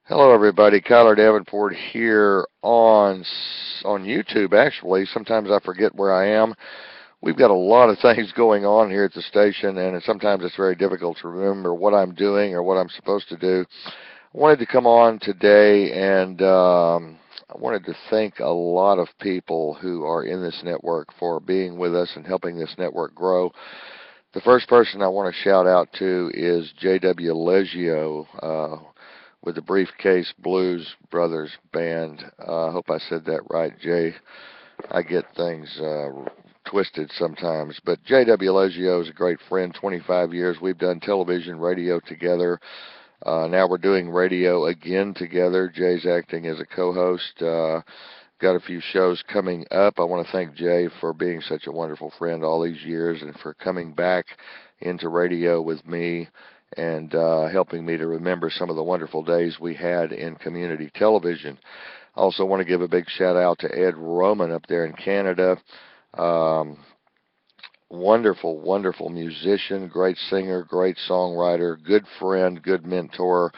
Hello, everybody. Kyler Davenport here on YouTube. Actually, sometimes I forget where I am. We've got a lot of things going on here at the station, and sometimes it's very difficult to remember what I'm doing or what I'm supposed to do. I wanted to come on today, and I wanted to thank a lot of people who are in this network for being with us and helping this network grow. The first person I want to shout out to is J.W. Leggio with the Briefcase Blues Brothers Band. I hope I said that right, Jay. I get things twisted sometimes. But J.W. Leggio is a great friend, 25 years. We've done television, radio together. Now we're doing radio again together. Jay's acting as a co-host. Got a few shows coming up. I want to thank Jay for being such a wonderful friend all these years and for coming back into radio with me and helping me to remember some of the wonderful days we had in community television. I also want to give a big shout out to Ed Roman up there in Canada. Um, Wonderful, wonderful musician, great singer, great songwriter, good friend, good mentor.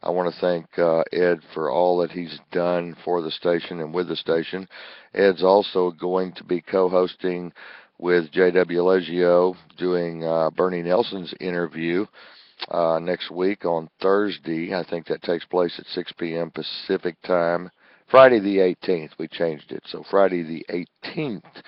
I want to thank Ed for all that he's done for the station and with the station. Ed's also going to be co-hosting with J.W. Leggio, doing Bernie Nelson's interview next week on Thursday. I think that takes place at 6 p.m. Pacific time. Friday the 18th, we changed it. So Friday the 18th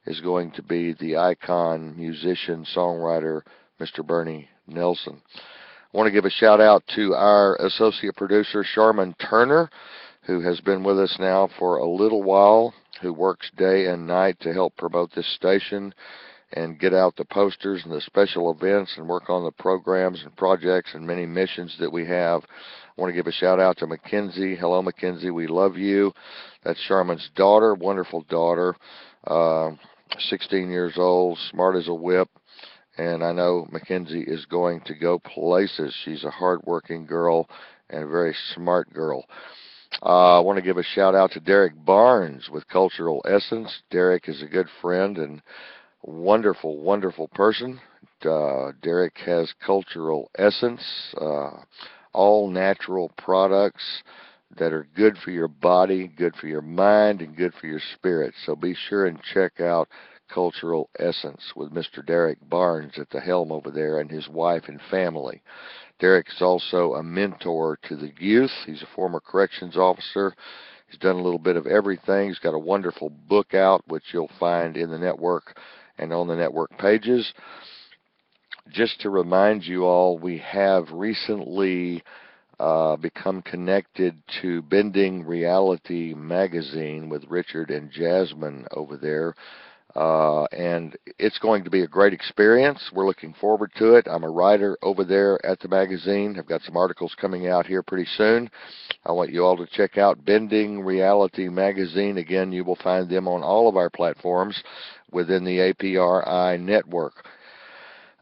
is going to be the icon, musician, songwriter, Mr. Bernie Nelson. I want to give a shout out to our associate producer, Sharman Turner, who has been with us now for a little while, who works day and night to help promote this station and get out the posters and the special events and work on the programs and projects and many missions that we have. I want to give a shout out to Mackenzie. Hello, Mackenzie. We love you. That's Sharman's daughter, wonderful daughter, 16 years old, smart as a whip. And I know Mackenzie is going to go places. She's a hardworking girl and a very smart girl. I want to give a shout out to Derek Barnes with Cultural Essence. Derek is a good friend and wonderful, wonderful person. Derek has Cultural Essence, all natural products that are good for your body, good for your mind, and good for your spirit. So be sure and check out Cultural Essence with Mr. Derek Barnes at the helm over there and his wife and family. Derek is also a mentor to the youth. He's a former corrections officer. He's done a little bit of everything. He's got a wonderful book out, which you'll find in the network and on the network pages. Just to remind you all, we have recently become connected to Bending Reality magazine with Richard and Jasmine over there. And it's going to be a great experience. We're looking forward to it. I'm a writer over there at the magazine. I've got some articles coming out here pretty soon. I want you all to check out Bending Reality magazine. Again, you will find them on all of our platforms within the APRI network.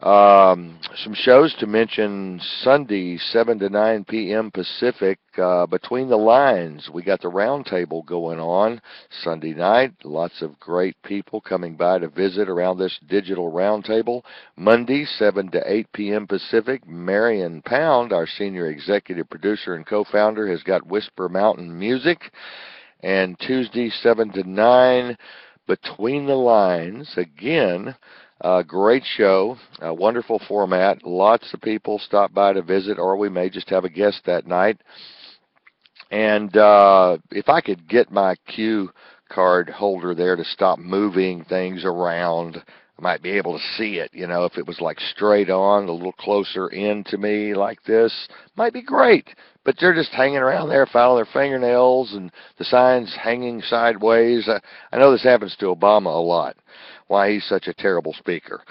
Some shows to mention: Sunday, 7 to 9 p.m. Pacific, Between the Lines. We got the roundtable going on Sunday night. Lots of great people coming by to visit around this digital roundtable. Monday, 7 to 8 p.m. Pacific, Marion Pound, our senior executive producer and co-founder, has got Whisper Mountain Music. And Tuesday, 7 to 9, Between the Lines, again. Great show, wonderful format. Lots of people stop by to visit, or we may just have a guest that night. And if I could get my cue card holder there to stop moving things around, I might be able to see it. You know, if it was like straight on, a little closer in to me like this, might be great. But they're just hanging around there, filing their fingernails, and the signs hanging sideways. I know this happens to Obama a lot. Why he's such a terrible speaker.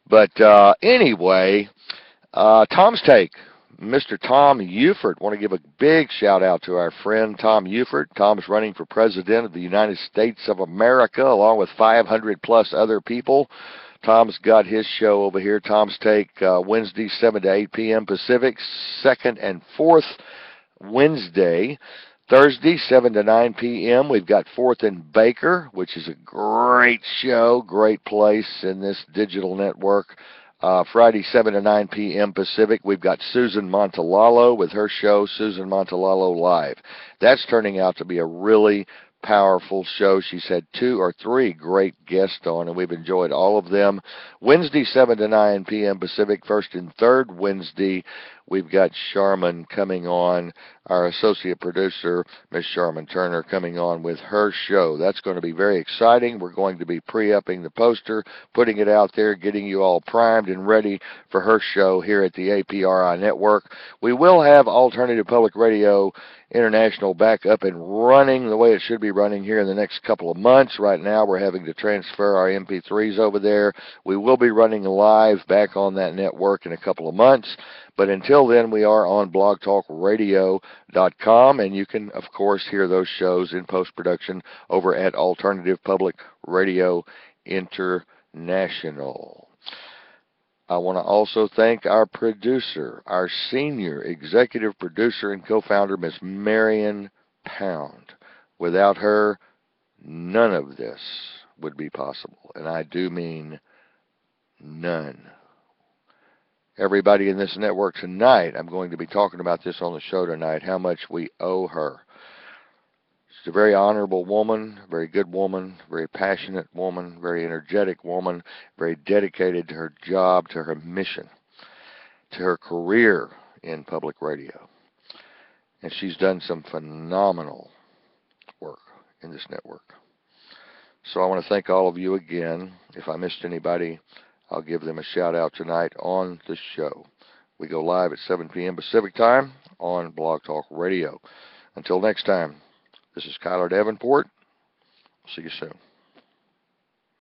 But anyway, Tom's Take. Mr. Tom Ufert. Want to give a big shout out to our friend Tom Ufert. Tom's running for President of the United States of America along with 500 plus other people. Tom's got his show over here, Tom's Take, Wednesday, 7 to 8 p.m. Pacific, second and fourth Wednesday. Thursday, 7 to 9 p.m., we've got Fourth and Baker, which is a great show, great place in this digital network. Friday, 7 to 9 p.m. Pacific, we've got Susan Montalalo with her show, Susan Montalalo Live. That's turning out to be a really powerful show. She's had 2 or 3 great guests on, and we've enjoyed all of them. Wednesday, 7 to 9 p.m. Pacific, first and third Wednesday, we've got Charmin coming on, our associate producer, Miss Charmin Turner, coming on with her show. That's going to be very exciting. We're going to be pre-upping the poster, putting it out there, getting you all primed and ready for her show here at the APRI Network. We will have Alternative Public Radio International back up and running the way it should be running here in the next couple of months. Right now, we're having to transfer our MP3s over there. We will be running live back on that network in a couple of months. But until then, we are on blogtalkradio.com, and you can, of course, hear those shows in post-production over at Alternative Public Radio International. I want to also thank our producer, our senior executive producer and co-founder, Miss Marion Pound. Without her, none of this would be possible, and I do mean none. Everybody in this network tonight, I'm going to be talking about this on the show tonight, how much we owe her. She's a very honorable woman, very good woman, very passionate woman, very energetic woman, very dedicated to her job, to her mission, to her career in public radio. And she's done some phenomenal work in this network. So I want to thank all of you again. If I missed anybody, I'll give them a shout out tonight on the show. We go live at 7 p.m. Pacific time on Blog Talk Radio. Until next time, this is Kyler Davenport. See you soon.